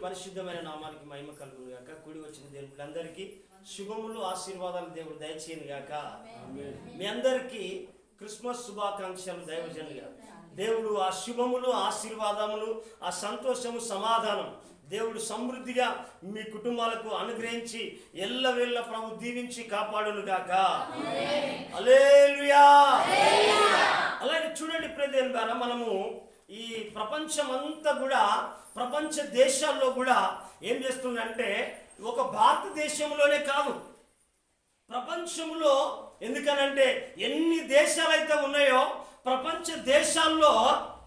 పరిశుద్ధమైన నామానికి మహిమ కలుగును గాక. కూడి వచ్చిన దేవుళ్ళందరికీ శుభములు ఆశీర్వాదాలు దేవుడు దయచేయను గాక. మీ అందరికీ క్రిస్మస్ శుభాకాంక్షలు దైవజనులుగా. దేవుడు ఆ శుభములు ఆశీర్వాదములు ఆ సంతోషము సమాధానం దేవుడు సమృద్ధిగా మీ కుటుంబాలకు అనుగ్రహించి ఎల్లవేళ్ళ ప్రభు దీవించి కాపాడును గాక. హల్లెలూయా. అలాగే చూడండి ప్రియదేవుని ద్వారా మనము ఈ ప్రపంచం అంతా కూడా ప్రపంచ దేశాల్లో కూడా ఏం చేస్తుందంటే ఒక భారతదేశంలోనే కాదు ప్రపంచంలో, ఎందుకనంటే ఎన్ని దేశాలైతే ఉన్నాయో ప్రపంచ దేశాల్లో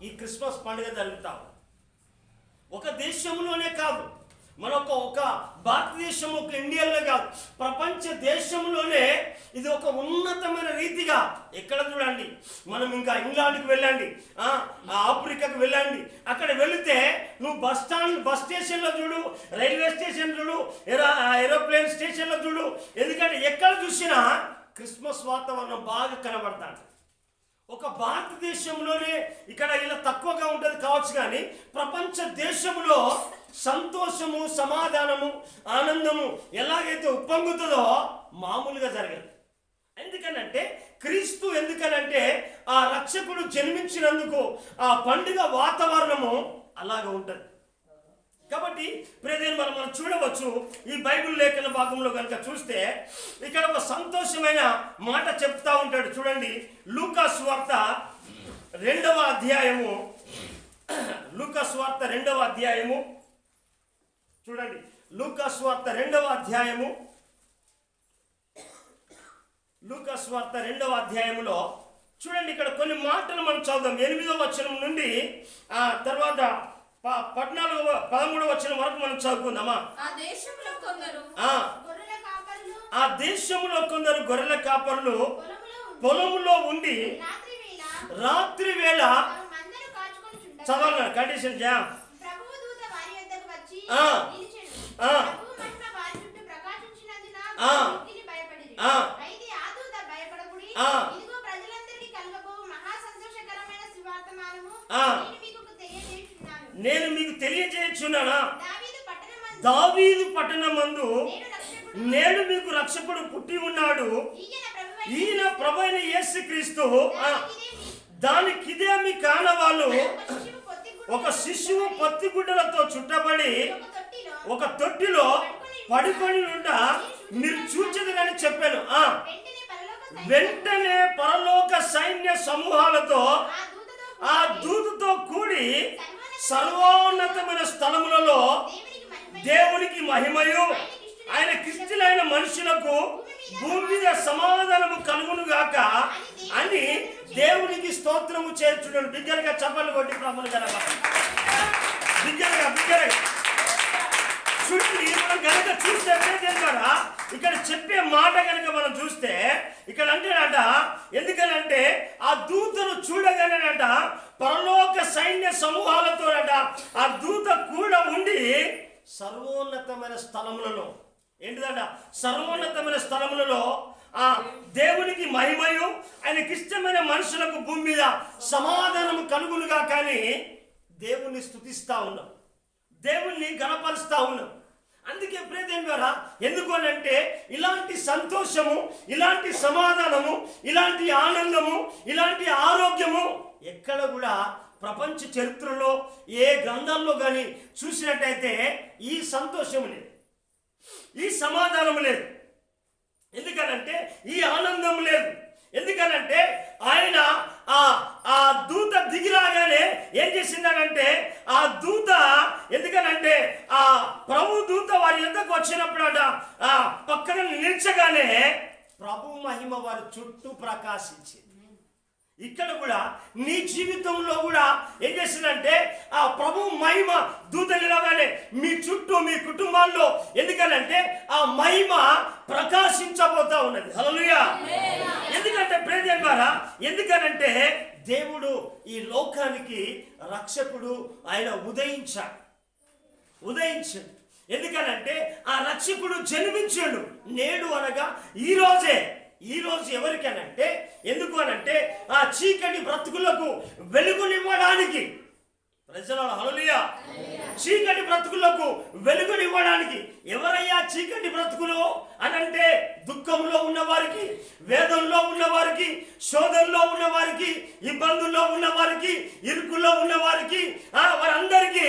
ఈ క్రిస్మస్ పండుగ జరుగుతాం. ఒక దేశంలోనే కాదు, ఒక భారతదేశం ఒక ఇండియాలో కాదు, ప్రపంచ దేశంలోనే ఇది ఒక ఉన్నతమైన రీతిగా. ఎక్కడ చూడండి, మనం ఇంకా ఇంగ్లాండ్కి వెళ్ళండి, ఆఫ్రికాకి వెళ్ళండి, అక్కడ వెళితే నువ్వు బస్ స్టేషన్లో చూడు, రైల్వే స్టేషన్ చూడు, ఏరోప్లేన్ స్టేషన్లో చూడు, ఎందుకంటే ఎక్కడ చూసినా క్రిస్మస్ వాతావరణం బాగా కనబడతాడు. ఒక భారతదేశంలోనే ఇక్కడ ఇలా తక్కువగా ఉంటుంది కావచ్చు, కానీ ప్రపంచ దేశంలో సంతోషము సమాధానము ఆనందము ఎలాగైతే ఉప్పొంగుతుందో మామూలుగా జరగదు. ఎందుకనంటే క్రీస్తు, ఎందుకనంటే ఆ రక్షకుడు జన్మించినందుకు ఆ పండుగ వాతావరణము అలాగ ఉంటుంది. కాబట్టి ప్రియదేవుని మనం చూడవచ్చు, ఈ బైబిల్ లేఖన భాగంలో కనుక చూస్తే ఇక్కడ ఒక సంతోషమైన మాట చెప్తా ఉంటాడు. చూడండి, లూకా సువార్త 2వ అధ్యాయము, లూకా సువార్త 2వ అధ్యాయము చూడండి, లూకా సువార్త 2వ అధ్యాయము, లూకా సువార్త 2వ అధ్యాయములో చూడండి, ఇక్కడ కొన్ని మాటలు మనం చదువుదాం. 8వ వచనం నుండి తర్వాత 13వ వచనం వరకు మనం చదువుకుందామా. ఆ దేశంలో కొందరు గొర్రెల కాపరులు పొలములో ఉండి రాత్రి వేళ చదవాలి కండిషన్ నేను మీకు తెలియజేయుచున్నానా, దావీదు పట్టణమందు నేడు మీకు రక్షకుడు పుట్టి ఉన్నాడు, ఈయన ప్రభువైన యేసుక్రీస్తు. దానికిదే మీ కానవాళ్ళు, ఒక శిశువు పత్తి గుడ్డలతో చుట్టబడి ఒక తొట్టిలో పడుకొని ఉంటా మీరు చూచెదరని చెప్పాను. వెంటనే పరలోక సైన్య సమూహాలతో ఆ దూతతో కూడి సర్వోన్నతమైన స్థలములలో దేవునికి మహిమయు ఆయన క్రిస్తులైన మనుషులకు భూమి మీద సమాధానము కలుగును గాక అని దేవునికి స్తోత్రము చేర్చున్నాడు. బిగ్గరగా చప్పట్లు కొట్టి ప్రభువుని గణపతి బిగ్గరగా చూడండి. మనం కనుక చూస్తే ద్వారా ఇక్కడ చెప్పే మాట కనుక మనం చూస్తే ఇక్కడ అంటేనట, ఎందుకనంటే ఆ దూతను చూడగానేనట పరలోక సైన్య సమూహాలతోనట ఆ దూత కూడా ఉండి సర్వోన్నతమైన స్థలములలో, ఏంటిదట సర్వోన్నతమైన స్థలములలో ఆ దేవునికి మహిమయు ఆయనకి ఇష్టమైన మనుషులకు భూమి మీద సమాధానము కలుగులుగా కానీ దేవుణ్ణి స్తుతిస్తా ఉన్నాం, దేవుణ్ణి గణపరుస్తా ఉన్నాం. అందుకే ప్రియదేవుని ద్వారా, ఎందుకు అని అంటే ఇలాంటి సంతోషము, ఇలాంటి సమాధానము, ఇలాంటి ఆనందము, ఇలాంటి ఆరోగ్యము ఎక్కడ కూడా ప్రపంచ చరిత్రలో ఏ గ్రంథంలో కానీ చూసినట్టయితే ఈ సంతోషము లేదు, ఈ సమాధానం లేదు, ఎందుకనంటే ఈ ఆనందం లేదు. ఎందుకనంటే ఆయన ఆ దూత దిగిరాగానే ఏం చేసిందనంటే ఆ దూత, ఎందుకనంటే ఆ ప్రభు దూత వారి యొద్దకు వచ్చినప్పుడు ఆ పక్కన నిలిచగానే ప్రభు మహిమ వారి చుట్టూ ప్రకాశించింది. ఇక్కడ కూడా నీ జీవితంలో కూడా ఏం చేసిందంటే ఆ ప్రభు మహిమ దూత నిలవగానే మీ చుట్టూ మీ కుటుంబాల్లో, ఎందుకనంటే ఆ మహిమ ప్రకాశించబోతా ఉన్నది. హల్లెలూయా. ఎందుకంటే ప్రియదేవుని ద్వారా, ఎందుకనంటే దేవుడు ఈ లోకానికి రక్షకుడు ఆయన ఉదయించాడు. ఎందుకనంటే ఆ రక్షకుడు జన్మించాడు నేడు అనగా ఈ రోజు ఎవరికనంటే, ఎందుకు అనంటే ఆ చీకటి బ్రతుకులకు వెలుగునివ్వడానికి. ప్రజల హల్లెలూయా. చీకటి బ్రతుకులకు వెలుగునివ్వడానికి. ఎవరయ్యా చీకటి బ్రతుకులు అని అంటే, దుఃఖంలో ఉన్నవారికి, వేదంలో ఉన్నవారికి, శోధనలో ఉన్నవారికి, ఇబ్బందుల్లో ఉన్నవారికి, ఇరుకుల్లో ఉన్నవారికి, వారందరికీ.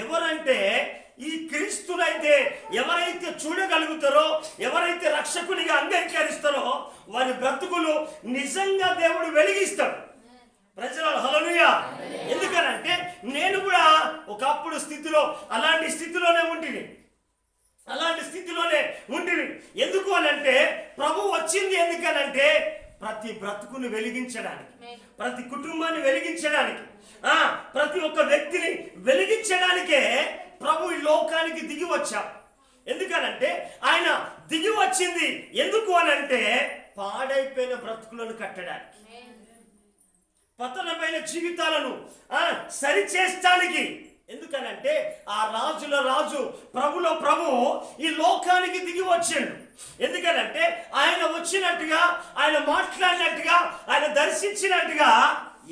ఎవరంటే ఈ క్రీస్తునైతే ఎవరైతే చూడగలుగుతారో, ఎవరైతే రక్షకునిగా అంగీకరిస్తారో వారి బ్రతుకులు నిజంగా దేవుడు వెలిగిస్తాడు. ప్రజలు హల్లెలూయా. ఎందుకనంటే నేను కూడా ఒకప్పుడు అలాంటి స్థితిలోనే ఉంటుంది. ఎందుకు అనంటే ప్రభు వచ్చింది ఎందుకనంటే ప్రతి బ్రతుకుని వెలిగించడానికి, ప్రతి కుటుంబాన్ని వెలిగించడానికి, ప్రతి ఒక్క వ్యక్తిని వెలిగించడానికే ప్రభు ఈ లోకానికి దిగి వచ్చాడు. ఎందుకనంటే ఆయన దిగి వచ్చింది ఎందుకు అనంటే పాడైపోయిన బ్రతుకులను కట్టడానికి, పతనమైన జీవితాలను సరిచేయడానికి. ఎందుకనంటే ఆ రాజుల రాజు, ప్రభుల ప్రభు ఈ లోకానికి దిగి వచ్చాడు. ఎందుకనంటే ఆయన వచ్చినట్టుగా, ఆయన మాట్లాడినట్టుగా, ఆయన దర్శించినట్టుగా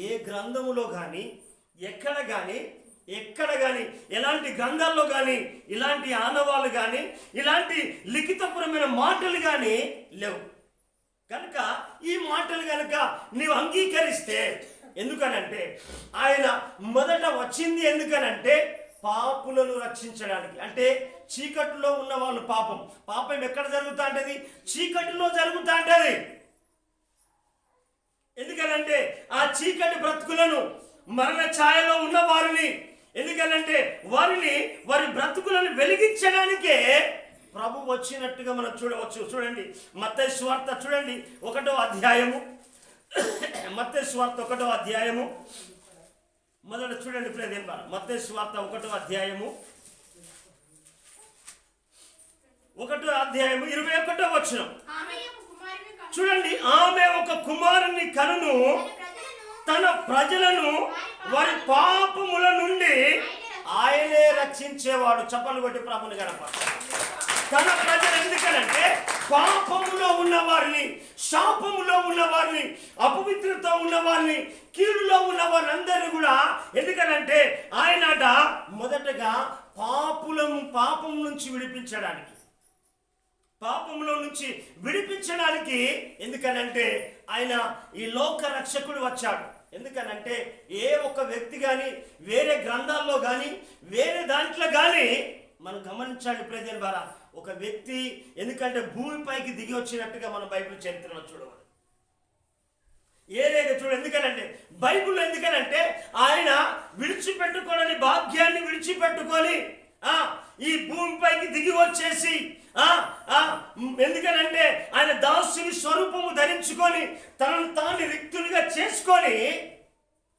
ఏ గ్రంథములో కానీ, ఎక్కడ కానీ, ఎలాంటి గ్రంథాల్లో కానీ ఇలాంటి ఆనవాళ్ళు కానీ, ఇలాంటి లిఖితపరమైన మాటలు కానీ లేవు. కనుక ఈ మాటలు కనుక నీవు అంగీకరిస్తే, ఎందుకనంటే ఆయన మొదట వచ్చింది ఎందుకనంటే పాపులను రక్షించడానికి. అంటే చీకటిలో ఉన్న వాళ్ళు, పాపం ఎక్కడ జరుగుతా అంటది? చీకటిలో జరుగుతా అంటది. ఎందుకనంటే ఆ చీకటి బ్రతుకులను, మరణ ఛాయలో ఉన్న వారిని, ఎందుకనంటే వారి బ్రతుకులను వెలిగించడానికే ప్రభు వచ్చినట్టుగా మనం చూడవచ్చు. చూడండి మత్తయి సువార్త చూడండి 1వ అధ్యాయము, మత్తయి సువార్త 1వ అధ్యాయము మొదట చూడండి. మత్తయి సువార్త 1వ అధ్యాయము 21వ వచనం చూడండి. ఆమె ఒక కుమారుని కనును, తన ప్రజలను వారి పాపముల నుండి ఆయనే రక్షించేవాడు. చప్పలు కొట్టి ప్రభుని గణప. తన ప్రజలు ఎందుకనంటే పాపములో ఉన్నవారిని, శాపములో ఉన్నవారిని, అపవిత్రతో ఉన్నవారిని, కీడులో ఉన్నవారిని అందరినీ కూడా, ఎందుకనంటే ఆయనట మొదటగా పాపం నుంచి విడిపించడానికి, పాపంలో నుంచి విడిపించడానికి. ఎందుకనంటే ఆయన ఈ లోక రక్షకుడు వచ్చాడు. ఎందుకనంటే ఏ ఒక్క వ్యక్తి కానీ, వేరే గ్రంథాల్లో కానీ, వేరే దాంట్లో కానీ మనం గమనించాలి ప్రజల ద్వారా ఒక వ్యక్తి ఎందుకంటే భూమిపైకి దిగి వచ్చినట్టుగా మన బైబిల్ చరిత్రలో చూడవాలి. ఏదైతే చూడ. ఎందుకనంటే బైబిల్ ఎందుకనంటే ఆయన విడిచిపెట్టుకోని భాగ్యాన్ని విడిచిపెట్టుకొని ఈ భూమిపైకి దిగి వచ్చేసి, ఎందుకనంటే ఆయన దాసుని స్వరూపము ధరించుకొని తనను తాను రిక్తునిగా చేసుకొని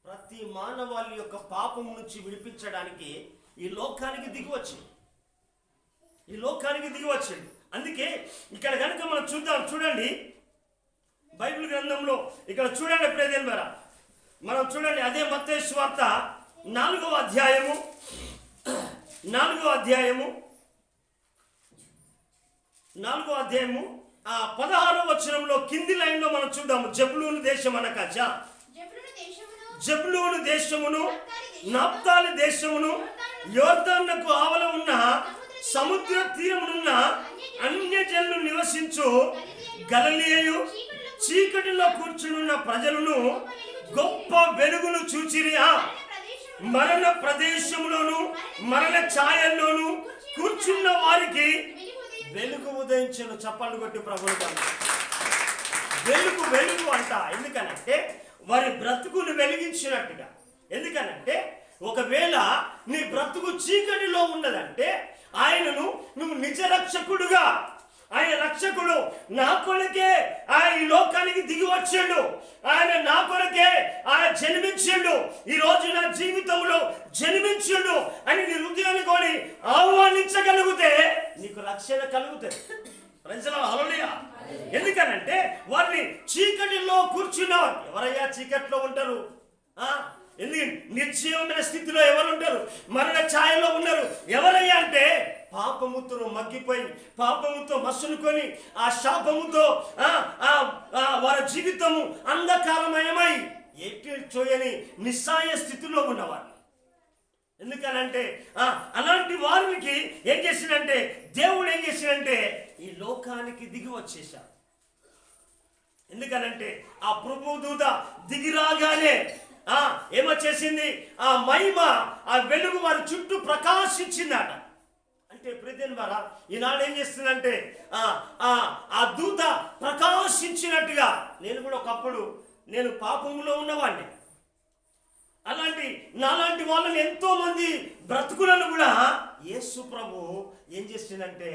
ప్రతి మానవాళి యొక్క పాపం నుంచి విడిపించడానికి ఈ లోకానికి దిగి వచ్చింది. అందుకే ఇక్కడ కనుక మనం చూడండి బైబిల్ గ్రంథంలో ఇక్కడ చూడండి ప్రేదేన్ ద్వారా మనం చూడండి. అదే మత్తయి సువార్త 4వ అధ్యాయము 16వ వచనంలో కింది లైన్లో మనం చూద్దాము. జెబూలూను దేశం అనక జెబూలూను దేశమును, నఫ్తాలి దేశమును, యోర్దానుకు ఆవల ఉన్న సముద్ర తీరమునున్న అన్యజనులు నివసించు గలిలయయు చీకటిలో కూర్చునున్న ప్రజలను గొప్ప వెలుగును చూచిరి. మరణ ప్రదేశంలోను, మరణ ఛాయల్లోను కూర్చున్న వారికి వెలుగు ఉదయించను. చప్పట్లు కొట్టి ప్రభువు వెలుగు అంట. ఎందుకనంటే వారి బ్రతుకును వెలిగించినట్టుగా. ఎందుకనంటే ఒకవేళ నీ బ్రతుకు చీకటిలో ఉన్నదంటే ఆయనను నువ్వు నిజ రక్షకుడుగా, ఆయన రక్షకుడు నా కొరకే ఆయన ఈ లోకానికి దిగి వచ్చాడు, ఆయన నా కొరకే ఆయన జన్మించాడు, ఈ రోజు నా జీవితంలో జన్మించాడు అని నీ హృదయాన్ని కొని ఆహ్వానించగలిగితే నీకు రక్షణ కలుగుతుంది. ప్రజల హల్లెలూయా. ఎందుకనంటే వారిని చీకటిలో కూర్చున్నవారు ఎవరయ్యా చీకటిలో ఉంటారు? ఎందుకు నిర్జీవమైన స్థితిలో ఎవరు ఉంటారు? మరణ ఛాయలో ఉన్నారు. ఎవరయ్యా అంటే పాపముతో మగ్గిపోయి, పాపముతో మసులుకొని, ఆ శాపముతో వారి జీవితము అంధకారమయమై ఎట్టి చూయని నిస్సాయ స్థితిలో ఉన్నవారు. ఎందుకనంటే అలాంటి వారికి ఏం చేసిందంటే దేవుడు ఏం చేసిందంటే ఈ లోకానికి దిగి వచ్చేసాడు. ఎందుకనంటే ఆ ప్రభు దూత దిగిరాగానే ఏమొచ్చేసింది, ఆ మహిమ, ఆ వెలుగు వారి చుట్టూ ప్రకాశించిందట. అంటే ప్రియమైన వారా, ఈనాడు ఏం చేస్తుందంటే ఆ దూత ప్రకాశించినట్టుగా, నేను కూడా ఒకప్పుడు నేను పాపంలో ఉన్నవాడిని. అలాంటి నాలాంటి వాళ్ళని ఎంతో మంది బ్రతుకులను కూడా యేసు ప్రభు ఏం చేసిందంటే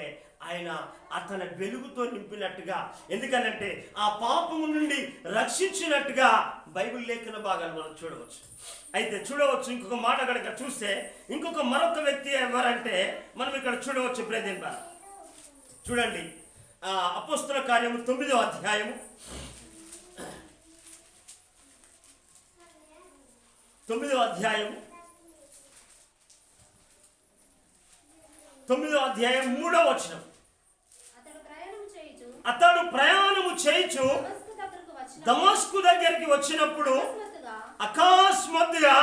ఆయన అతని వెలుగుతో నింపినట్టుగా, ఎందుకనంటే ఆ పాపము నుండి రక్షించినట్టుగా బైబిల్ లేఖన భాగాలు మనం చూడవచ్చు. అయితే చూడవచ్చు ఇంకొక మాట కనుక చూస్తే, మరొక వ్యక్తి ఎవరంటే మనం ఇక్కడ చూడవచ్చు. బ్రదర్ బార్ చూడండి, అపోస్తల కార్యము 9వ అధ్యాయము 9వ అధ్యాయం 3వ వచనం. అతడు ప్రయాణము చేయుచు దమస్కు దగ్గరికి వచ్చినప్పుడు అకస్మాత్తుగా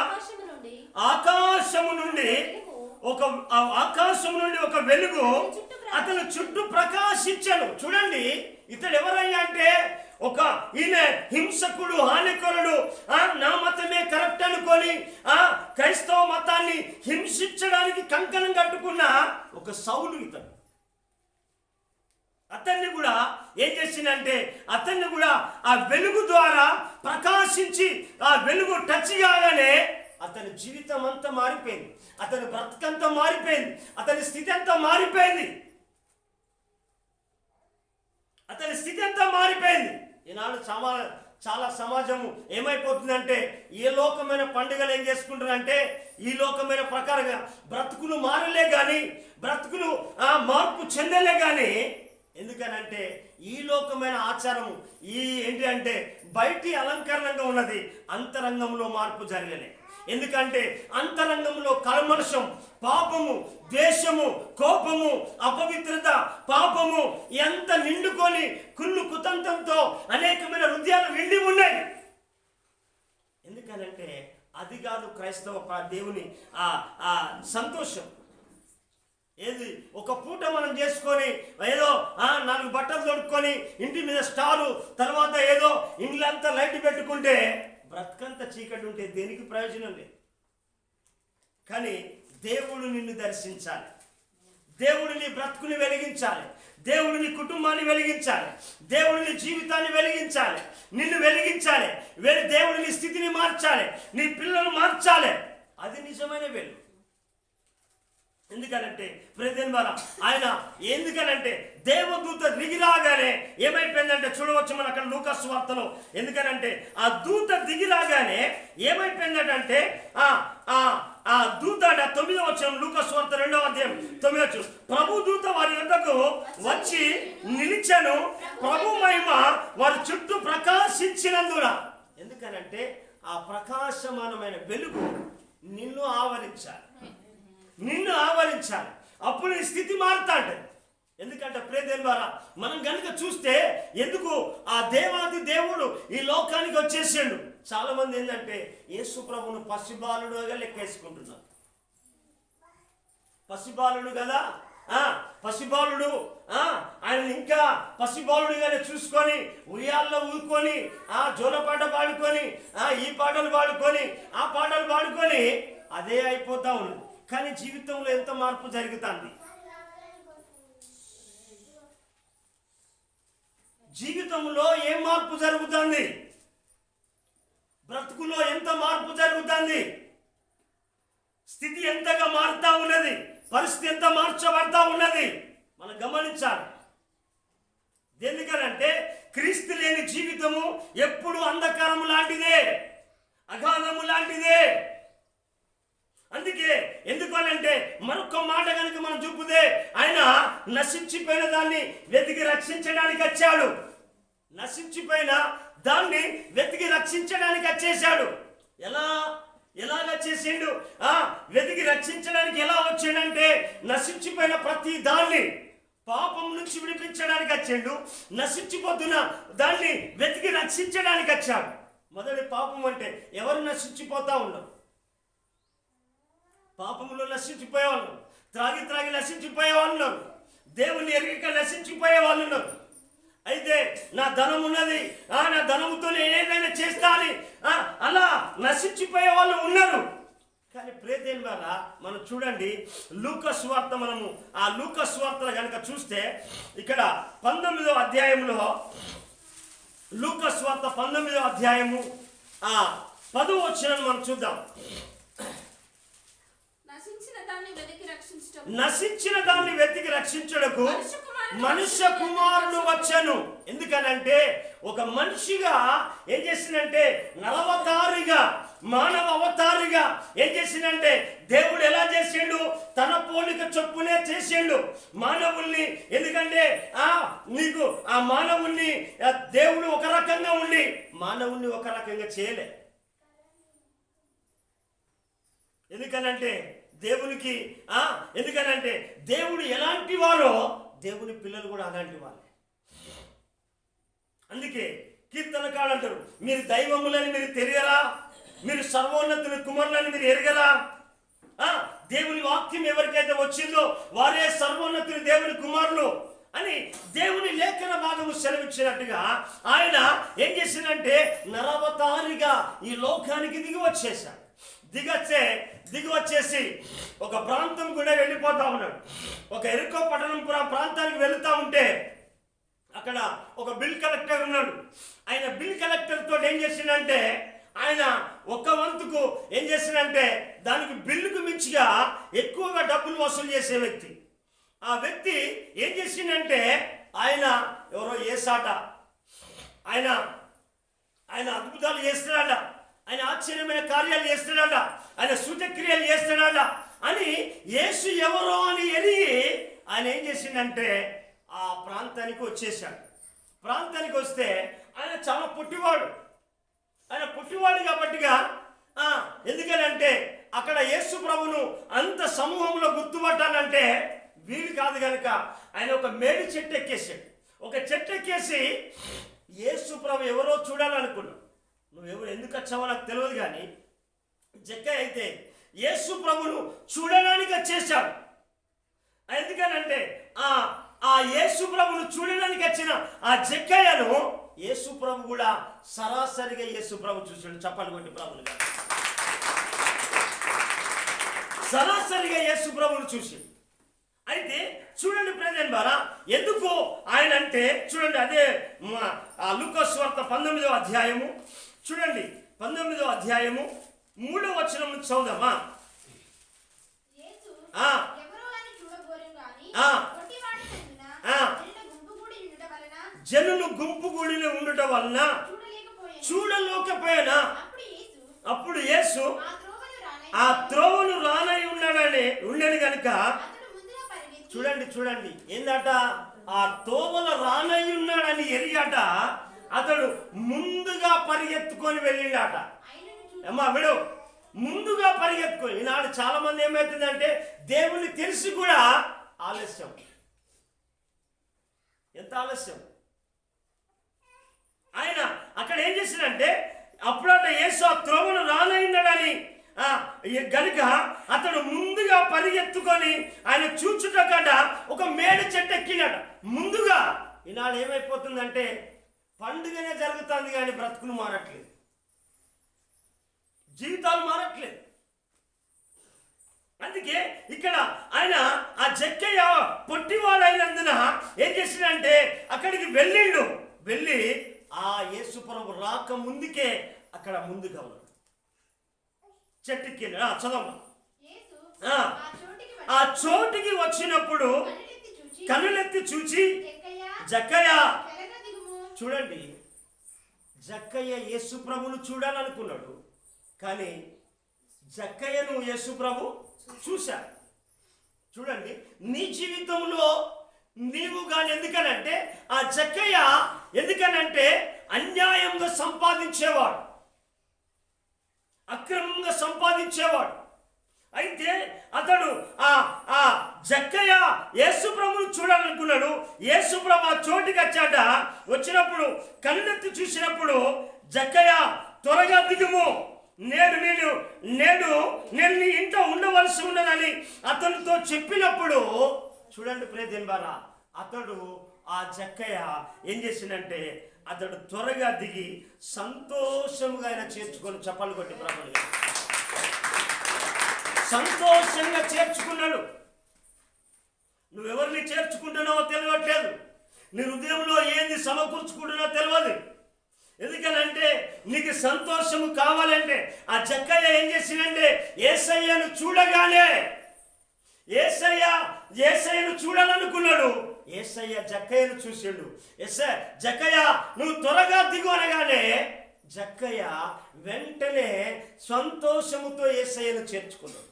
ఆకాశము నుండి ఒక వెలుగు అతని చుట్టూ ప్రకాశించను. చూడండి, ఇతడు ఎవరయ్యా అంటే ఈయన హింసకుడు, హానికరుడు, నా మతమే కరెక్ట్ అనుకొని క్రైస్తవ మతాన్ని హింసించడానికి కంకణం కట్టుకున్న ఒక సౌలు ఇతడు. అతన్ని కూడా ఏం చేసిందంటే అతన్ని కూడా ఆ వెలుగు ద్వారా ప్రకాశించి, ఆ వెలుగు టచ్ కాగానే అతని జీవితం అంతా మారిపోయింది, అతని బ్రతుకంతా మారిపోయింది, అతని స్థితి అంతా మారిపోయింది, ఈనాడు చాలా సమాజము ఏమైపోతుందంటే ఏ లోకమైన పండుగలు ఏం చేసుకుంటారంటే ఈ లోకమైన ప్రకారంగా బ్రతుకులు మారలే కానీ, బ్రతుకులు మార్పు చెందలే కానీ. ఎందుకనంటే ఈ లోకమైన ఆచారము ఏంటి అంటే బయటి అలంకరణంగా ఉన్నది, అంతరంగంలో మార్పు జరగలే. ఎందుకంటే అంతరంగంలో కల్మషం, పాపము, ద్వేషము, కోపము, అపవిత్రత, పాపము ఎంత నిండుకొని కుళ్ళు కుతంత్రంతో అనేకమైన హృదయాలు నిండి ఉన్నాయి. ఎందుకనంటే అది కాదు క్రైస్తవ దేవుని ఆ సంతోషం. ఏది ఒక పూట మనం చేసుకొని ఏదో 4 బట్టలు తొడుక్కొని ఇంటి మీద స్టారు, తర్వాత ఏదో ఇండ్లంతా లైట్ పెట్టుకుంటే బ్రతుకంతా చీకటి ఉంటే దేనికి ప్రయోజనం లేదు. కానీ దేవుడు నిన్ను దర్శించాలి, దేవుడు నీ బ్రతుకుని వెలిగించాలి, దేవుడు నీ కుటుంబాన్ని వెలిగించాలి, దేవుడు నీ జీవితాన్ని వెలిగించాలి, నిన్ను వెలిగించాలి, దేవుడు నీ స్థితిని మార్చాలి, నీ పిల్లలు మార్చాలి. అది నిజమైన వెలుగు. ఎందుకనంటే ఆయన ఎందుకనంటే దేవదూత దిగిరాగానే ఏమైపోయిందంటే చూడవచ్చు మనం అక్కడ లూకా సువార్తలో. ఎందుకనంటే ఆ దూత దిగిరాగానే ఏమైపోయిందంటే ఆ దూత 9వ వచనం, లూకా సువార్త 2వ అధ్యాయం 9వ వచనం, ప్రభు దూత వారి వద్దకు వచ్చి నిలిచెను, ప్రభు మహిమ వారి చుట్టూ ప్రకాశించినందున. ఎందుకనంటే ఆ ప్రకాశమానమైన వెలుగు నిన్ను ఆవరించాలి, అప్పుడు నీ స్థితి మారుతాంటే. ఎందుకంటే ప్రియదేవుని ద్వారా మనం కనుక చూస్తే ఎందుకు ఆ దేవాది దేవుడు ఈ లోకానికి వచ్చేసాడు. చాలా మంది ఏంటంటే యేసు ప్రభువును పసిబాలుడుగా లెక్కేసుకుంటున్నారు. పసిబాలుడు కదా, పసిబాలుడు, ఆయన ఇంకా పసిబాలుడుగానే చూసుకొని ఉయ్యాల్లో ఊరుకొని జోలపాట పాడుకొని ఈ పాటలు పాడుకొని ఆ పాటలు పాడుకొని అదే అయిపోతా ఉంది. కానీ జీవితంలో ఎంత మార్పు జరుగుతుంది, జీవితంలో ఏం మార్పు జరుగుతుంది, బ్రతుకులో ఎంత మార్పు జరుగుతుంది, స్థితి ఎంతగా మారుతా ఉన్నది, పరిస్థితి ఎంత మార్చబడతా ఉన్నది మనం గమనించాలి. ఎందుకనంటే క్రీస్తు లేని జీవితము ఎప్పుడు అంధకారము లాంటిదే, అగాధము లాంటిదే. అందుకే ఎందుకనంటే మరొక మాట కనుక మనం చూపుతే ఆయన నశించిపోయిన దాన్ని వెతికి రక్షించడానికి వచ్చాడు. నశించిపోయిన దాన్ని వెతికి రక్షించడానికి వచ్చేసాడు. ఎలాగ చేసిండు? వెతికి రక్షించడానికి ఎలా వచ్చాడంటే నశించిపోయిన ప్రతి దాన్ని పాపం నుంచి విడిపించడానికి వచ్చాడు. నశించిపోతున్న దాన్ని వెతికి రక్షించడానికి వచ్చాడు. మొదటి పాపం అంటే ఎవరు నశించిపోతా ఉన్నారు? పాపములో నశించిపోయే వాళ్ళు, త్రాగి త్రాగి నశించిపోయే వాళ్ళు ఉన్నారు, దేవుని ఎరిగిక నశించిపోయే వాళ్ళు ఉన్నారు. అయితే నా ధనం ఉన్నది, నా ధనముతో నేను ఏదైనా చేస్తా అని అలా నశించిపోయే వాళ్ళు ఉన్నారు. కానీ ప్రియదేని వల్ల మనం చూడండి, లూకా సువార్త, మనము ఆ లూకా సువార్తలు కనుక చూస్తే ఇక్కడ 19వ అధ్యాయంలో, లూకా సువార్త 19వ అధ్యాయము 10వ వచనాన్ని మనం చూద్దాం. నశించిన దాన్ని వెతికి రక్షించుటకు మనుష్య కుమారుడు వచ్చను. ఎందుకనంటే ఒక మనిషిగా ఏం చేసిందంటే, నరవతారిగా, మానవ అవతారిగా ఏం చేసిందంటే, దేవుడు ఎలా చేసిండు, తన పోలిక చొప్పునే చేసిండు మానవుల్ని. ఎందుకంటే నీకు ఆ మానవుల్ని దేవుడు ఒక రకంగా ఉండి మానవుల్ని ఒక రకంగా చేయలే. ఎందుకనంటే దేవునికి ఎందుకనంటే దేవుడు ఎలాంటి వారో దేవుని పిల్లలు కూడా అలాంటి వాళ్ళే. అందుకే కీర్తనకాడు అంటారు, మీరు దైవములని మీరు తెలియరా, మీరు సర్వోన్నతుని కుమారులని మీరు ఎరగరా. దేవుని వాక్యం ఎవరికైతే వచ్చిందో వారే సర్వోన్నతుని దేవుని కుమారులు అని దేవుని లేఖన భాగము సెలవిచ్చినట్టుగా ఆయన ఏం చేసిందంటే, నరవతారిగా ఈ లోకానికి దిగి వచ్చేసి ఒక ప్రాంతం కూడా వెళ్ళిపోతా ఉన్నాడు. ఒక ఎరుకో పట్టణం ప్రాంతానికి వెళుతూ ఉంటే అక్కడ ఒక బిల్ కలెక్టర్ ఉన్నాడు. ఆయన బిల్ కలెక్టర్ తోటి ఏం చేసిందంటే, ఆయన ఒక వంతుకు ఏం చేసిందంటే దానికి బిల్లుకు మించిగా ఎక్కువగా డబ్బులు వసూలు చేసే వ్యక్తి. ఆ వ్యక్తి ఏం చేసిందంటే, ఆయన ఎవరో ఏసాట, ఆయన అద్భుతాలు చేస్తున్నాడ, ఆయన ఆశ్చర్యమైన కార్యాలు చేస్తున్నాడ, ఆయన సూచక్రియలు చేస్తున్నాడ అని యేసు ఎవరో అని ఎరిగి ఆయన ఏం చేసిందంటే ఆ ప్రాంతానికి వచ్చేసాడు. ప్రాంతానికి వస్తే ఆయన చాలా పుట్టివాడు. ఆయన పుట్టివాడు కాబట్టిగా ఎందుకనంటే అక్కడ యేసు ప్రభును అంత సమూహంలో గుర్తుపట్టాలంటే వీలు కాదు కనుక ఆయన ఒక మేడి చెట్టు ఎక్కేసాడు. ఒక చెట్టు ఎక్కేసి యేసు ప్రభు ఎవరో చూడాలనుకున్నాడు. నువ్వెవరు ఎందుకు వచ్చావో నాకు తెలియదు, కానీ జక్కయ్య అయితే యేసు ప్రభును చూడడానికి వచ్చేసాడు. ఎందుకనంటే ఆ యేసు ప్రభును చూడడానికి వచ్చిన ఆ జక్కయ్యను యేసు ప్రభు కూడా సరాసరిగా యేసు ప్రభు చూసాడు. చెప్పాలి కొట్టి ప్రభులు సరాసరిగా యేసు ప్రభును చూసి. అయితే చూడండి ప్రేమ ద్వారా ఎందుకు ఆయన అంటే చూడండి, అదే లూకా సువార్త 19వ అధ్యాయము చూడండి, 19వ అధ్యాయము 3వ వచనం నుంచి చదువుదామా. జనులు గుంపు కూడిన ఉండటం వలన చూడలేకపోయినా అప్పుడు యేసు ఆ త్రోవను రానై ఉండని కనుక చూడండి ఏందట, ఆ తోవల రానై ఉన్నాడని ఎరిగాట అతడు ముందుగా పరిగెత్తుకొని వెళ్ళిండాట. అమ్మా విడు, ముందుగా పరిగెత్తుకొని. ఈనాడు చాలా మంది ఏమవుతుందంటే దేవుని తెలిసి కూడా ఆలస్యం. ఎంత ఆలస్యం! ఆయన అక్కడ ఏం చేసిందంటే అప్పుడట యేసు ఆ త్రోవను రానయ్యున్నాడని గనుక అతడు ముందుగా పరిగెత్తుకొని ఆయన చూచుటకట ఒక మేడి చెట్టు ఎక్కినాడు ముందుగా. ఈనాడు ఏమైపోతుందంటే పండుగనే జరుగుతుంది కానీ బ్రతుకులు మారట్లేదు, జీవితాలు మారట్లేదు. అందుకే ఇక్కడ ఆయన ఆ జక్కయ్య పొట్టివాడైనందున ఏం చేసిందంటే అక్కడికి వెళ్ళి ఆ యేసు ప్రభు రాక ముందుకే అక్కడ ముందుగా ఉన్నాడు. చెట్టుకి చదవమ్మా. ఆ చోటికి వచ్చినప్పుడు కనులెత్తి చూచి జక్కయ్య, చూడండి, జక్కయ్య యేసు ప్రభును చూడాలనుకున్నాడు, కానీ జక్కయ్యను యేసు ప్రభు చూశాడు. చూడండి, నీ జీవితంలో నీవు కానీ ఎందుకనంటే ఆ జక్కయ్య ఎందుకనంటే అన్యాయంగా సంపాదించేవాడు, అక్రమంగా సంపాదించేవాడు. అయితే అతడు ఆ జక్కయ్య యేసు ప్రభును చూడాలనుకున్నాడు. యేసు ప్రభు ఆ చోటికి వచ్చినప్పుడు కన్నెత్తి చూసినప్పుడు జక్కయ్య త్వరగా దిగుము, నేడు నేను నేడు నేను నీ ఇంట్లో ఉండవలసి ఉన్నదని అతనితో చెప్పినప్పుడు చూడండి ప్రియదేన్ బారా, అతడు ఆ జక్కయ్య ఏం చేసిందంటే అతడు త్వరగా దిగి సంతోషంగా ఆయన చేర్చుకొని చప్పలు కొట్టి ప్రభుని సంతోషంగా చేర్చుకున్నాడు. నువ్వెవరిని చేర్చుకుంటున్నావో తెలియట్లేదు, నీ హృదయంలో ఏంది సమకూర్చుకుంటున్నావో తెలియదు. ఎందుకనంటే నీకు సంతోషము కావాలంటే ఆ జక్కయ్య ఏం చేసిందంటే యేసయ్యను చూడగానే యేసయ్యను చూడాలనుకున్నాడు. యేసయ్య జక్కయ్యను చూసిండు. జక్కయ్య నువ్వు త్వరగా దిగు అనగానే జక్కయ్య వెంటనే సంతోషముతో యేసయ్యను చేర్చుకున్నాడు.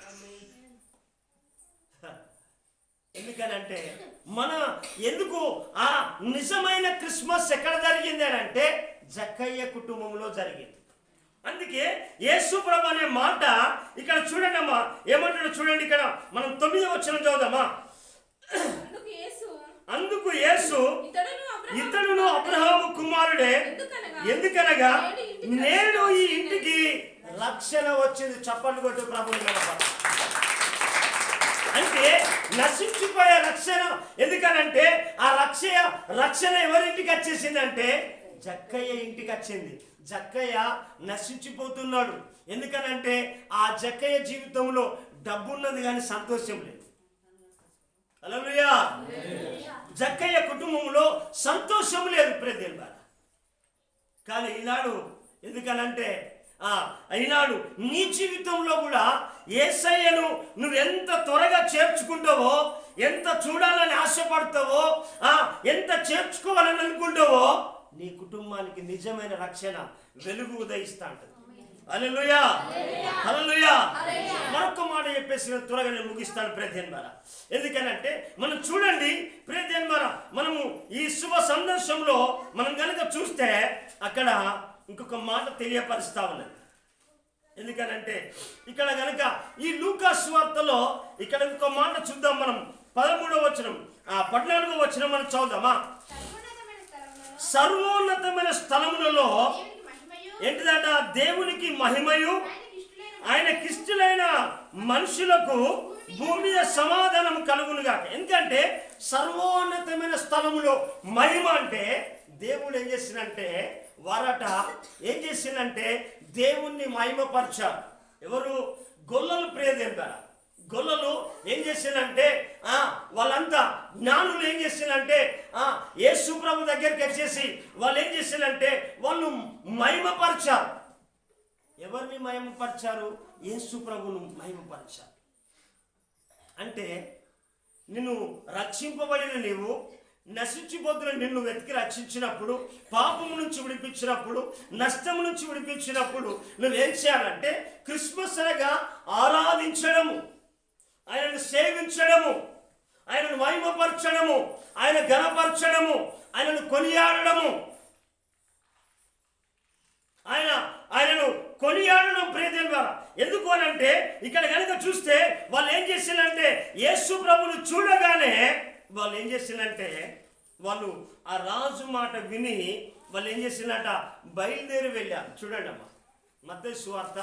ఎందుకనంటే ఎందుకు ఆ నిజమైన క్రిస్మస్ ఎక్కడ జరిగింది అని అంటే జక్కయ్య కుటుంబంలో జరిగింది. అందుకే యేసు ప్రభు అనే మాట ఇక్కడ చూడండి అమ్మా, ఏమంటాడు చూడండి. ఇక్కడ మనం 9వ వచనం చదువుదామా. అందుకు యేసు ఇతడును అబ్రహాము కుమారుడే, ఎందుకనగా నేడు ఈ ఇంటికి రక్షణ వచ్చింది. చప్పట్లు కొట్టు ప్రభుని. అంటే నశించిపోయే రక్షణ. ఎందుకనంటే ఆ రక్షణ ఎవరింటికి వచ్చేసిందంటే జక్కయ్య ఇంటికి వచ్చింది. జక్కయ్య నశించిపోతున్నాడు. ఎందుకనంటే ఆ జక్కయ్య జీవితంలో డబ్బున్నది కానీ సంతోషం లేదు. హల్లెలూయా. జక్కయ్య కుటుంబంలో సంతోషం లేదు ప్రియదేన్ బారా. కానీ ఈనాడు ఎందుకనంటే ఈనాడు నీ జీవితంలో కూడా యేసయ్యను నువ్వు ఎంత త్వరగా చేర్చుకుంటావో, ఎంత చూడాలని ఆశపడతావో, ఎంత చేర్చుకోవాలని అనుకుంటావో నీ కుటుంబానికి నిజమైన రక్షణ వెలుగు ఉదయిస్తా ఉంటుంది. హల్లెలూయా, హల్లెలూయా. మరొక మాట చెప్పేసి త్వరగా నేను ముగిస్తాను ప్రియదేన్ బారా. ఎందుకనంటే మనం చూడండి ప్రియదేన్ బారా, మనము ఈ శుభ సందర్శంలో మనం కనుక చూస్తే అక్కడ ఇంకొక మాట తెలియపరుస్తా ఉన్నది. ఎందుకనంటే ఇక్కడ కనుక ఈ లూకా సువార్తలో ఇక్కడ ఇంకొక మాట చూద్దాం. మనం 13వ వచనం 14వ వచనం మనం చదువుదామా. సర్వోన్నతమైన స్థలములలో ఏంటిదట? దేవునికి మహిమయు ఆయనకిష్టులైన మనుషులకు భూమి మీద సమాధానం కలుగునుగా. ఎందుకంటే సర్వోన్నతమైన స్థలములో మహిమ అంటే దేవుడు ఏం చేసిందంటే వారట ఏం చేసిందంటే దేవుణ్ణి మహిమపరచారు. ఎవరు? గొల్లలు ప్రియదేన్ బారా. గొల్లలు ఏం చేసిందంటే వాళ్ళంతా జ్ఞానులు ఏం చేసిందంటే యేసు ప్రభు దగ్గరికి వచ్చేసి వాళ్ళు ఏం చేసిందంటే వాళ్ళు మహిమపరచారు. ఎవరిని మహిమపరచారు? యేసు ప్రభును మహిమపరచారు. అంటే నిన్ను రక్షింపబడిన నీవు నశించిపోతున్న నిన్ను వెతికి రక్షించినప్పుడు, పాపము నుంచి విడిపించినప్పుడు, నష్టం నుంచి విడిపించినప్పుడు నువ్వేం చేయాలంటే క్రిస్మస్ అనగా ఆరాధించడము, ఆయనను సేవించడము, ఆయనను మహిమపరచడము, ఆయన ఘనపరచడము, ఆయనను కొనియాడడము, ఆయనను కొనియాడడం ప్రియదేన్ బారా. ఎందుకు అనంటే ఇక్కడ కనుక చూస్తే వాళ్ళు ఏం చేసిందంటే యేసు ప్రభును చూడగానే వాళ్ళు ఏం చేసిందంటే వాళ్ళు ఆ రాజు మాట విని వాళ్ళు ఏం చేసిందంట బయలుదేరి వెళ్ళారు. చూడండి అమ్మా, మత్తయి సువార్త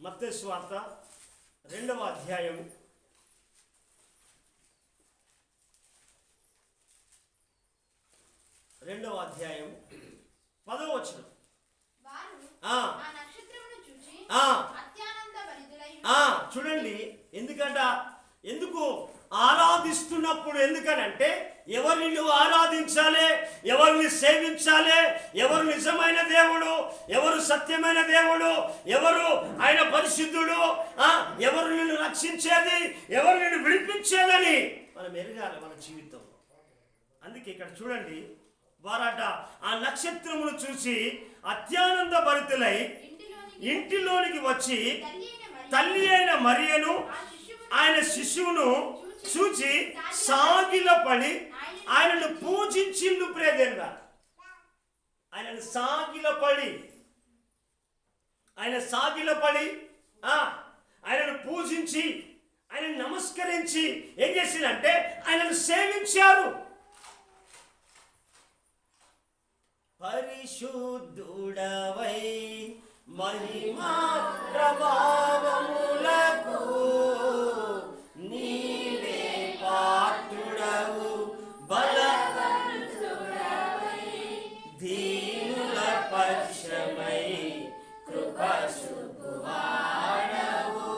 మత్తయి సువార్త 2వ అధ్యాయం 10వ వచనం. చూడండి. ఎందుకు ఆరాధిస్తున్నప్పుడు, ఎందుకనంటే ఎవరిని నువ్వు ఆరాధించాలి, ఎవరిని సేవించాలి, ఎవరు నిజమైన దేవుడు, ఎవరు సత్యమైన దేవుడు, ఎవరు ఆయన పరిశుద్ధుడు, ఎవరు నిన్ను రక్షించేది, ఎవరు నిన్ను విడిపించేదని మనం ఎరగాలి మన జీవితంలో. అందుకే ఇక్కడ చూడండి, వారట ఆ నక్షత్రమును చూసి అత్యానంద భరితులై ఇంటిలోనికి వచ్చి తల్లి అయిన మరియను ఆయన శిశువును చూచి సాగిలపడి ఆయనను పూజించిండు. ప్రియదేనుగా ఆయనను సాగిలపడి ఆయనను పూజించి ఆయనను నమస్కరించి ఏం చేసిందంటే ఆయనను సేవించారు. పరిశుద్ధుడవై మహిమా ప్రభావములకు నీవే పాత్రుడవు, బలవంతుడవై దీనుల పక్షమై కృప చూపువాడవు.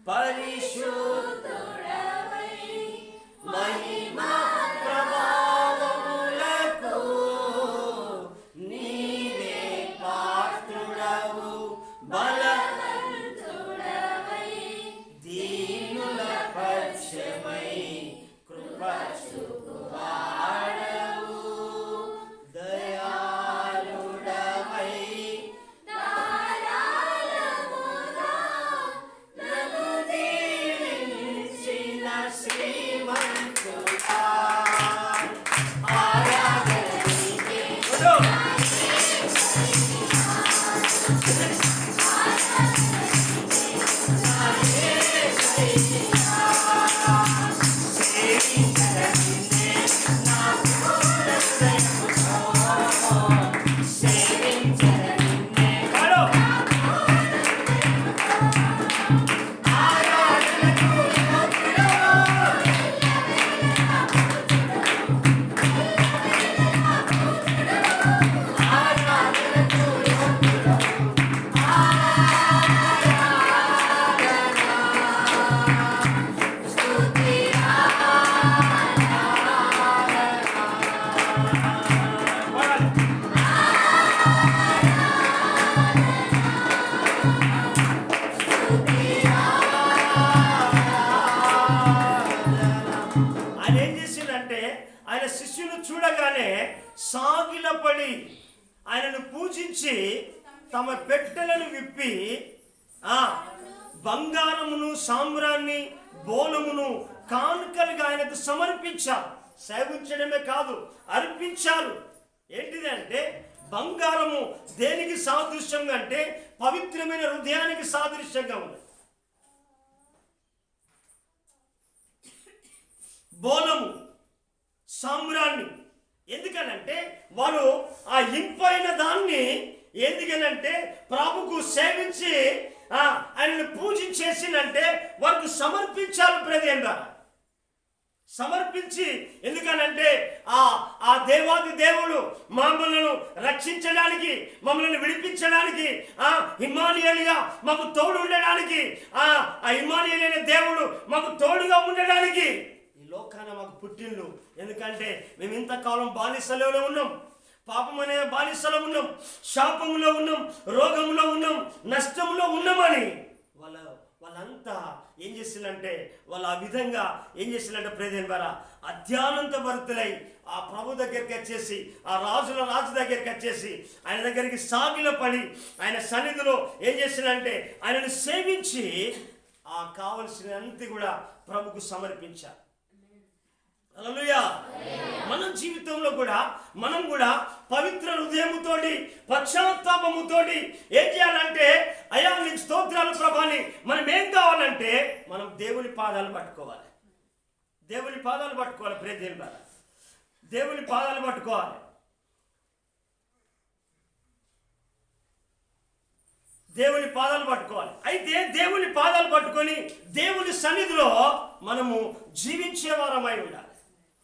పరిశుద్ధుడవై మహిమా ప్రభావములకు నీవే పాత్రుడవు, బలవంతుడవై దీనుల పక్షమై కృప చూపువాడవు. దయాళుడవై నన్ను దీవించిన శ్రీమంతుడా, ఆరాధన నీకే. ఆయన ఏం చేసిందంటే ఆయన శిష్యులు చూడగానే సాగిలపడి ఆయనను పూజించి తమ పెట్టెలను విప్పి బంగారమును సామ్రాన్ని బోనమును కానుకలుగా ఆయనకు సమర్పించారు. సేవించడమే కాదు, అర్పించారు. ఏంటిదంటే బంగారము దేనికి సాదృశ్యంగా అంటే పవిత్రమైన హృదయానికి సాదృశ్యంగా ఉంది. బోనము సామ్రాన్ని ఎందుకనంటే వారు ఆ ఇంపైన దాన్ని ఎందుకనంటే ప్రభుకు సేవించి ఆయనను పూజించేసిందంటే వారికి సమర్పించాలి. ప్రదేంగా సమర్పించి ఎందుకనంటే ఆ దేవాది దేవుడు మమ్మల్ని రక్షించడానికి, మమ్మల్ని విడిపించడానికి, ఇమ్మానుయేలుగా మాకు తోడు ఉండడానికి, ఆ ఇమ్మానుయేలు అనే దేవుడు మాకు తోడుగా ఉండడానికి ఈ లోకాన మాకు పుట్టిండు. ఎందుకంటే మేము ఇంతకాలం బానిసలోనే ఉన్నాం, పాపం అనే బానిసలో ఉన్నాం, శాపంలో ఉన్నాం, రోగంలో ఉన్నాం, నష్టంలో ఉన్నామని వాళ్ళంతా ఏం చేసిందంటే వాళ్ళు ఆ విధంగా ఏం చేసిందంటే ప్రేదేన్ ద్వారా అధ్యానంత భరితులై ఆ ప్రభు దగ్గరికి వచ్చేసి, ఆ రాజు దగ్గరికి వచ్చేసి ఆయన దగ్గరికి సాగిల పడి ఆయన సన్నిధిలో ఏం చేసిందంటే ఆయనను సేవించి ఆ కావలసినంత కూడా ప్రభుకు సమర్పించారు. హల్లెలూయా. మన జీవితంలో కూడా మనం కూడా పవిత్ర హృదయముతోటి పశ్చాత్తాపముతోటి ఏం చేయాలంటే అయ్యా నీకు స్తోత్రాలు ప్రభాని మనం ఏం కావాలంటే మనం దేవుని పాదాలు పట్టుకోవాలి. దేవుని పాదాలు పట్టుకోవాలి. ప్రేదేవుని ద్వారా దేవుని పాదాలు పట్టుకోవాలి. దేవుని పాదాలు పట్టుకోవాలి. అయితే దేవుని పాదాలు పట్టుకొని దేవుని సన్నిధిలో మనము జీవించే వారమై ఉండాలి.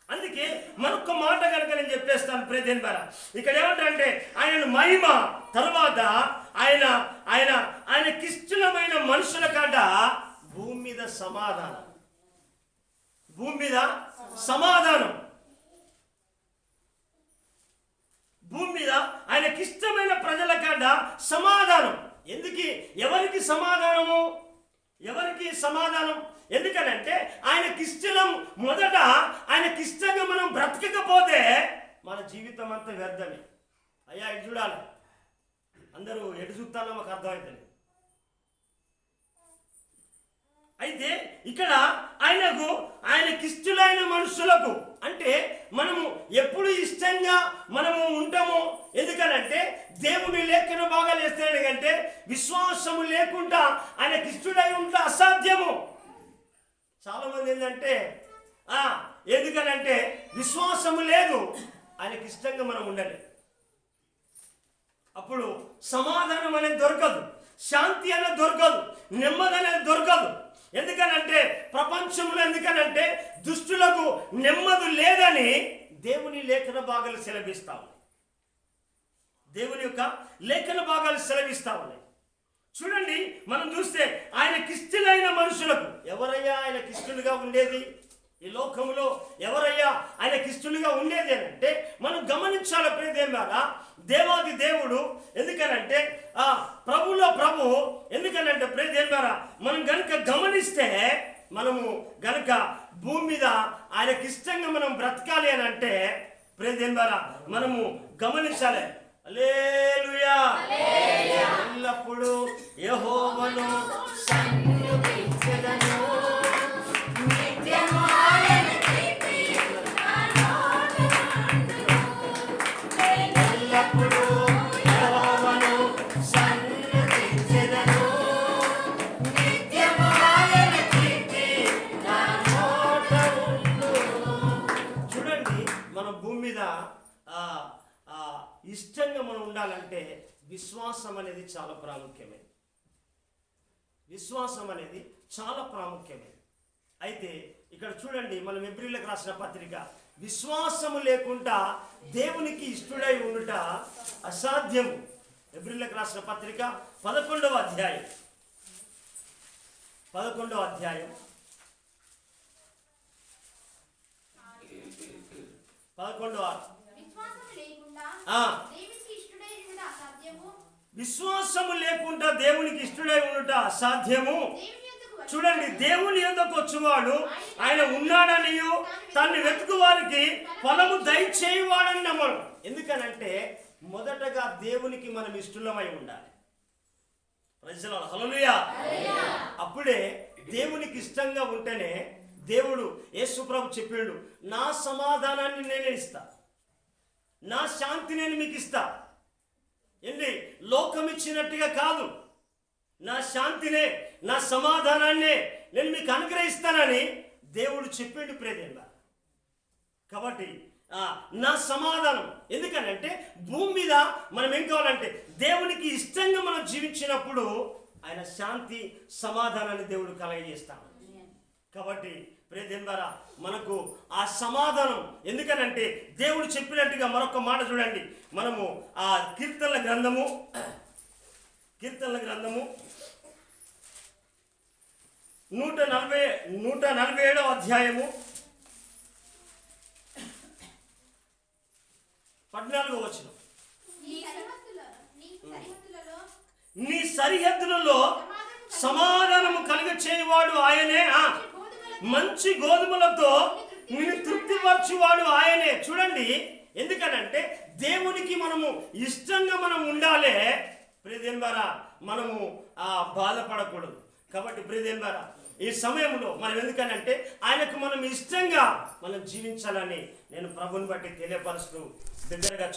అందుకే మరొక మాట కనుక నేను చెప్పేస్తాను ప్రేదేన్ ద్వారా. ఇక్కడ ఏమంటే ఆయనను మహిమ తర్వాత ఆయనకిష్టమైన మనుషుల కాడ భూమి మీద సమాధానం, భూమి మీద సమాధానం, భూమి మీద ఆయనకిష్టమైన ప్రజల కాడ సమాధానం. ఎవరికి సమాధానము? ఎవరికి సమాధానం? ఎందుకనంటే ఆయనకిష్టం మొదట ఆయనకిష్టంగా మనం బ్రతకకపోతే మన జీవితం అంతా వ్యర్థమే. అయ్యా ఇటు చూడాలి, అందరూ ఎటు చూస్తానో మాకు అర్థమవుతుంది. అయితే ఇక్కడ ఆయనకిష్టులైన మనుషులకు అంటే మనము ఎప్పుడు ఇష్టంగా మనము ఉంటామో. ఎందుకనంటే దేవుని లేఖన బాగా లేస్తాడు అంటే విశ్వాసము లేకుండా ఆయనకిష్టుడై ఉంటే అసాధ్యము. చాలా మంది ఏంటంటే ఎందుకనంటే విశ్వాసము లేదు, ఆయనకి ఇష్టంగా మనం ఉండాలి. అప్పుడు సమాధానం అనేది దొరకదు, శాంతి అనేది దొరకదు, నెమ్మది అనేది దొరకదు. ఎందుకనంటే ప్రపంచంలో ఎందుకనంటే దుష్టులకు నెమ్మది లేదని దేవుని లేఖన భాగాలు సెలవిస్తా ఉన్నాయి. దేవుని యొక్క లేఖన భాగాలు సెలవిస్తా ఉన్నాయి. చూడండి, మనం చూస్తే ఆయనకిష్టులైన మనుషులకు, ఎవరయ్యా ఆయనకిష్టులుగా ఉండేది ఈ లోకంలో? ఎవరయ్యా ఆయనకిష్టులుగా ఉండేది అని అంటే మనం గమనించాలి ప్రియదేవులారా. దేవాది దేవుడు ఎందుకనంటే ప్రభులో ప్రభు ఎందుకనంటే ప్రియదేవులారా, మనం గనుక గమనిస్తే మనము గనుక భూమి మీద ఆయనకిష్టంగా మనం బ్రతకాలి అని అంటే ప్రియదేవులారా మనము గమనించాలి. హల్లెలూయా, ఎల్లప్పుడూ యెహోవాను సన్నిధించెదను, నిత్యము ఆయన కీర్తి నా నోట నుండును. ఎల్లప్పుడూ యెహోవాను సన్నిధించెదను, నిత్యము ఆయన కీర్తి నా నోట నుండును. చూడండి, మన భూమి మీద ఇష్టంగా మనం ఉండాలంటే విశ్వాసం అనేది చాలా ప్రాముఖ్యమైనది. విశ్వాసం అనేది చాలా ప్రాముఖ్యమైనది. అయితే ఇక్కడ చూడండి, మనం హెబ్రీయులకు రాసిన పత్రిక, విశ్వాసము లేకుండా దేవునికి ఇష్టడై ఉండుట అసాధ్యము. హెబ్రీయులకు రాసిన పత్రిక 11వ అధ్యాయం 11వ విశ్వాసము లేకుండా దేవునికి ఇష్టడై ఉండుట అసాధ్యము. చూడండి, దేవుని యొద్దకు వచ్చువాడు ఆయన ఉన్నాడనియు తన్ని వెతుకు వారికి ఫలము దయచేయువాడని నమ్మడు. ఎందుకనంటే మొదటగా దేవునికి మనం ఇష్టలమై ఉండాలి. ప్రజలారా హల్లెలూయా. అప్పుడే దేవునికి ఇష్టంగా ఉంటేనే దేవుడు యేసుప్రభు చెప్పాడు, నా సమాధానాన్ని నేనే ఇస్తా, నా శాంతి నేను మీకు ఇస్తా. ఏంటి, లోకం ఇచ్చినట్టుగా కాదు, నా శాంతినే నా సమాధానాన్నే నేను మీకు అనుగ్రహిస్తానని దేవుడు చెప్పిండు ప్రియదేవుడా. కాబట్టి నా సమాధానం ఎందుకనంటే భూమి మీద మనం ఏం కావాలంటే దేవునికి ఇష్టంగా మనం జీవించినప్పుడు ఆయన శాంతి సమాధానాన్ని దేవుడు కలగజేస్తాడు. కాబట్టి ప్రియదేవులారా మనకు ఆ సమాధానం ఎందుకనంటే దేవుడు చెప్పినట్టుగా మరొక మాట చూడండి, మనము ఆ కీర్తనల గ్రంథము 147వ అధ్యాయము 14వ వచనం, నీ సరిహద్దులలో సమాధానము కలుగచేయువాడు ఆయనే, మంచి గోధుమలతో నిన్ను తృప్తిపరచువాడు ఆయనే. చూడండి, ఎందుకనంటే దేవునికి మనము ఇష్టంగా మనం ఉండాలి ప్రియదేవులారా, మనము బాధపడకూడదు. కాబట్టి ప్రియదేవులారా ఈ సమయంలో మనం ఎందుకనంటే ఆయనకు మనం ఇష్టంగా మనం జీవించాలని నేను ప్రభుని బట్టి తెలియపరుస్తూ దగ్గరగా